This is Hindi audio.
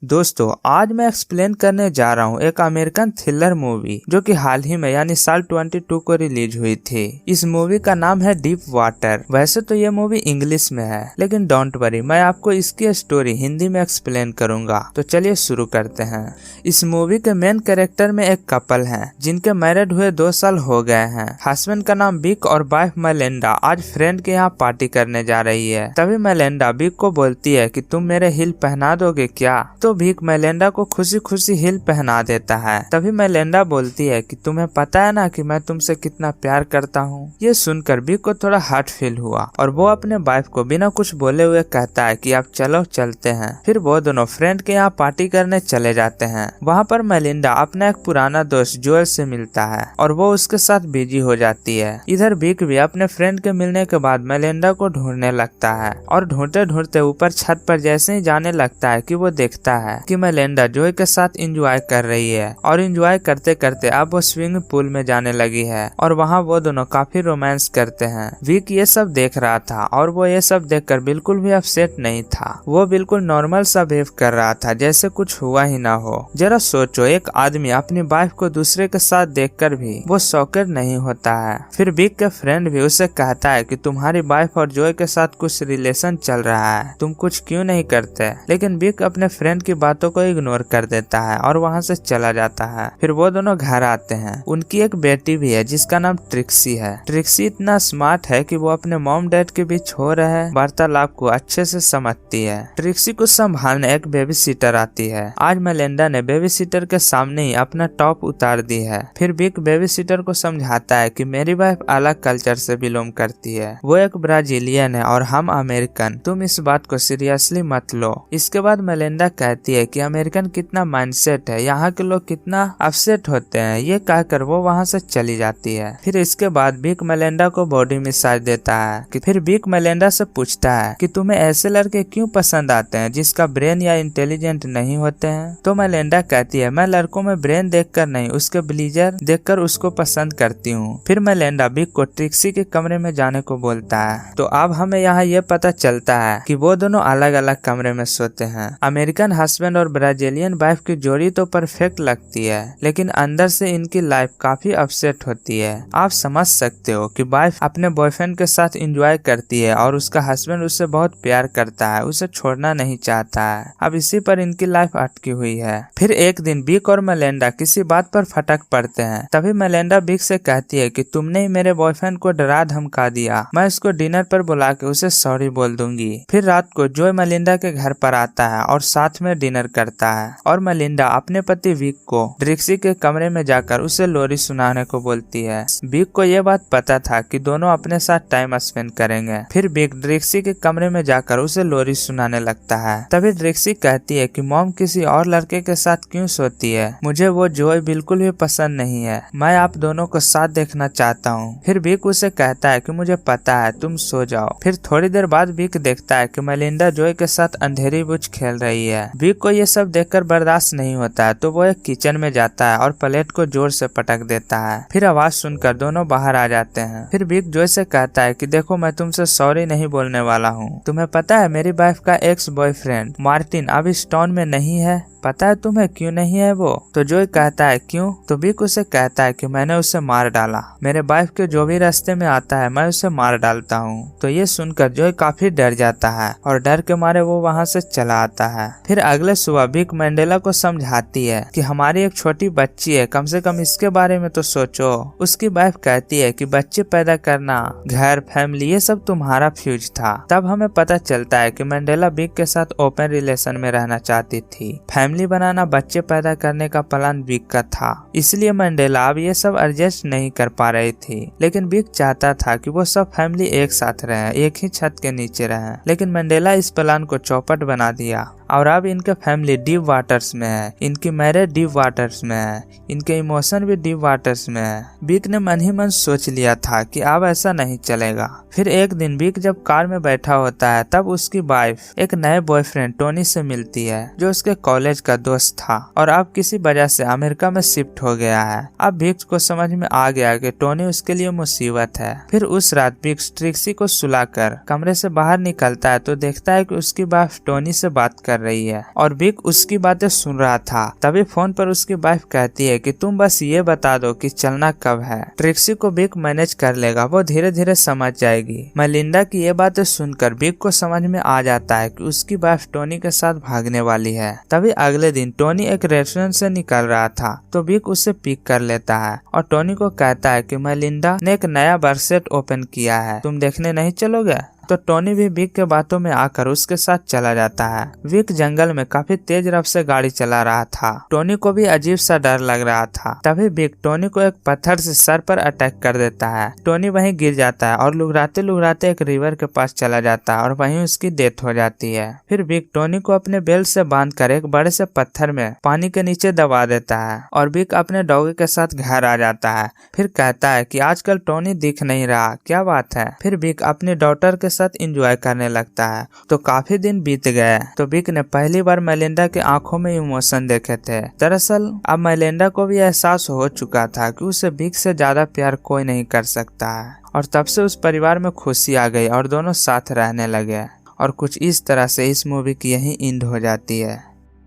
दोस्तों आज मैं एक्सप्लेन करने जा रहा हूँ एक अमेरिकन थ्रिलर मूवी जो कि हाल ही में यानी साल 22 को रिलीज हुई थी। इस मूवी का नाम है डीप वाटर। वैसे तो ये मूवी इंग्लिश में है लेकिन डोंट वरी, मैं आपको इसकी स्टोरी हिंदी में एक्सप्लेन करूंगा। तो चलिए शुरू करते हैं। इस मूवी के मेन कैरेक्टर में एक कपल है जिनके मैरिड हुए 2 साल हो गए हैं। हस्बैंड का नाम बिक और वाइफ मेलिंडा आज फ्रेंड के यहाँ पार्टी करने जा रही है। तभी मेलिंडा बिक को बोलती है कि तुम मेरे हिल पहना दोगे क्या। तो बिक मेलिंडा को खुशी खुशी हिल पहना देता है। तभी मेलिंडा बोलती है कि तुम्हें पता है ना कि मैं तुमसे कितना प्यार करता हूँ। ये सुनकर बिक को थोड़ा हर्ट फील हुआ और वो अपने वाइफ को बिना कुछ बोले हुए कहता है कि अब चलो चलते हैं। फिर वो दोनों फ्रेंड के यहाँ पार्टी करने चले जाते हैं। वहाँ पर मेलिंडा अपना एक पुराना दोस्त जोएल से मिलता है और वो उसके साथ बिजी हो जाती है। इधर बिक भी अपने फ्रेंड के मिलने के बाद मेलिंडा को ढूंढने लगता है और ढूंढते ढूंढते ऊपर छत पर जैसे ही जाने लगता है कि वो देखता है कि मेलिंडा जोए के साथ एंजॉय कर रही है और एंजॉय करते करते अब वो स्विमिंग पूल में जाने लगी है और वहाँ वो दोनों काफी रोमांस करते हैं। विक ये सब देख रहा था और वो ये सब देखकर बिल्कुल भी अपसेट नहीं था। वो बिल्कुल नॉर्मल सा बिहेव कर रहा था जैसे कुछ हुआ ही ना हो। जरा सोचो, एक आदमी अपनी वाइफ को दूसरे के साथ देखकर भी वो शॉकेड नहीं होता है। फिर विक के फ्रेंड भी उसे कहता है कि तुम्हारी वाइफ और जोए के साथ कुछ रिलेशन चल रहा है, तुम कुछ क्यों नहीं करते। लेकिन विक अपने फ्रेंड की बातों को इग्नोर कर देता है और वहाँ से चला जाता है। फिर वो दोनों घर आते हैं। उनकी एक बेटी भी है जिसका नाम ट्रिक्सी है। ट्रिक्सी इतना स्मार्ट है कि वो अपने मॉम डैड के बीच हो रहे वार्तालाप को अच्छे से समझती है। ट्रिक्सी को संभालने एक बेबी सीटर आती है। आज मेलिंडा ने बेबी सीटर के सामने ही अपना टॉप उतार दी है। फिर बिक बेबी सीटर को समझाता है कि मेरी वाइफ अलग कल्चर से बिलोंग करती है, वो एक ब्राजीलियन है और हम अमेरिकन, तुम इस बात को सीरियसली मत लो। इसके बाद मेलिंडा कहती है कि अमेरिकन कितना माइंडसेट है, यहाँ के लोग कितना अपसेट होते हैं। ये कहकर वो वहाँ से चली जाती है। फिर इसके बाद बिक मेलिंडा को बॉडी मसाज देता है कि फिर बिक मेलिंडा से पूछता है कि तुम्हें ऐसे लड़के क्यों पसंद आते हैं जिसका ब्रेन या इंटेलिजेंट नहीं होते हैं। तो मेलिंडा कहती है मैं लड़कों में ब्रेन देखकर नहीं, उसके ब्लीजर देखकर उसको पसंद करती हूँ। फिर मेलिंडा बिक को ट्रिक्सी के कमरे में जाने को बोलता है। तो अब हमें यहाँ ये पता चलता है कि वो दोनों अलग अलग कमरे में सोते हैं। अमेरिकन हस्बैंड और ब्राजीलियन वाइफ की जोड़ी तो परफेक्ट लगती है लेकिन अंदर से इनकी लाइफ काफी अपसेट होती है। आप समझ सकते हो कि वाइफ अपने बॉयफ्रेंड के साथ एंजॉय करती है और उसका हस्बैंड उससे बहुत प्यार करता है, उसे छोड़ना नहीं चाहता है। अब इसी पर इनकी लाइफ अटकी हुई है। फिर एक दिन बिक और मेलिंडा किसी बात पर फटक पड़ते हैं। तभी मेलिंडा बिक से कहती है कि तुमने ही मेरे बॉयफ्रेंड को डरा धमका दिया, मैं इसको डिनर पर बुला के उसे सॉरी बोल दूंगी। फिर रात को जोए मेलिंडा के घर पर आता है और साथ में डिनर करता है और मेलिंडा अपने पति विक को ट्रिक्सी के कमरे में जाकर उसे लोरी सुनाने को बोलती है। विक को यह बात पता था कि दोनों अपने साथ टाइम स्पेंड करेंगे। फिर विक ट्रिक्सी के कमरे में जाकर उसे लोरी सुनाने लगता है। तभी ट्रिक्सी कहती है कि मॉम किसी और लड़के के साथ क्यों सोती है, मुझे वो जोए बिल्कुल भी पसंद नहीं है, मैं आप दोनों को साथ देखना चाहता हूँ। फिर विक उसे कहता है कि मुझे पता है, तुम सो जाओ। फिर थोड़ी देर बाद विक देखता है कि मेलिंडा जोए के साथ अंधेरी बुझ खेल रही है। विक को ये सब देखकर बर्दाश्त नहीं होता है तो वो एक किचन में जाता है और प्लेट को जोर से पटक देता है। फिर आवाज सुनकर दोनों बाहर आ जाते हैं। फिर विक जोए से कहता है कि देखो मैं तुमसे सॉरी नहीं बोलने वाला हूँ। तुम्हें पता है मेरी वाइफ का एक्स बॉयफ्रेंड मार्टिन अब इस टाउन में नहीं है, पता है तुम्हें क्यों नहीं है वो। तो जोए कहता है क्यों। तो बिक उसे कहता है कि मैंने उसे मार डाला, मेरे वाइफ के जो भी रास्ते में आता है मैं उसे मार डालता हूँ। तो ये सुनकर जोए काफी डर जाता है और डर के मारे वो वहाँ से चला आता है। फिर अगले सुबह बिक मेलिंडा को समझाती है कि हमारी एक छोटी बच्ची है, कम से कम इसके बारे में तो सोचो। उसकी वाइफ कहती है कि बच्चे पैदा करना, घर, फैमिली ये सब तुम्हारा फ्यूज था। तब हमें पता चलता है कि मेलिंडा बिक के साथ ओपन रिलेशन में रहना चाहती थी। फैमिली बनाना, बच्चे पैदा करने का प्लान बिक का था, इसलिए मेलिंडा अब ये सब एडजस्ट नहीं कर पा रही थी। लेकिन बिक चाहता था कि वो सब फैमिली एक साथ रहे, एक ही छत के नीचे रहे। लेकिन मेलिंडा इस प्लान को चौपट बना दिया और अब इनके फैमिली डीप वाटर्स में है, इनकी मैरिज डीप वाटर्स में है, इनके इमोशन भी डीप वाटर्स में है। बिक ने मन ही मन सोच लिया था कि अब ऐसा नहीं चलेगा। फिर एक दिन बिक जब कार में बैठा होता है तब उसकी वाइफ एक नए बॉयफ्रेंड टोनी से मिलती है जो उसके कॉलेज का दोस्त था और अब किसी वजह से अमेरिका में शिफ्ट हो गया है। अब बिक को समझ में आ गया कि टोनी उसके लिए मुसीबत है। फिर उस रात बिक ट्रिक्सी को सुलाकर कमरे से बाहर निकलता है तो देखता है कि उसकी वाइफ टोनी से बात कर कर रही है और विक उसकी बातें सुन रहा था। तभी फोन पर उसकी वाइफ कहती है कि तुम बस ये बता दो कि चलना कब है। ट्रिक्सी को विक मैनेज कर लेगा, वो धीरे धीरे समझ जाएगी। मेलिंडा की ये बातें सुनकर विक को समझ में आ जाता है कि उसकी वाइफ टोनी के साथ भागने वाली है। तभी अगले दिन टोनी एक रेस्टोरेंट से निकल रहा था तो विक उसे पिक कर लेता है और टोनी को कहता है कि मेलिंडा ने एक नया बर्सेट ओपन किया है, तुम देखने नहीं चलोगे? तो टोनी भी विक के बातों में आकर उसके साथ चला जाता है। विक जंगल में काफी तेज रफ्तार से गाड़ी चला रहा था। टोनी को भी अजीब सा डर लग रहा था। तभी विक टोनी को एक पत्थर से सर पर अटैक कर देता है। टोनी वहीं गिर जाता है और लुघराते लुघराते एक रिवर के पास चला जाता है और वहीं उसकी डेथ हो जाती है। फिर विक टोनी को अपने बेल्ट से बांधकर एक बड़े से पत्थर में पानी के नीचे दबा देता है और विक अपने डॉगी के साथ घर आ जाता है। फिर कहता है कि आजकल टोनी दिख नहीं रहा, क्या बात है? फिर विक अपनी डॉटर के साथ एंजॉय करने लगता है। तो काफी दिन बीत गए तो विक ने पहली बार मेलिंडा के आंखों में इमोशन देखे थे। दरअसल अब मेलिंडा को भी एहसास हो चुका था कि उसे विक से ज्यादा प्यार कोई नहीं कर सकता है और तब से उस परिवार में खुशी आ गई और दोनों साथ रहने लगे। और कुछ इस तरह से इस मूवी की यही एंड हो जाती है।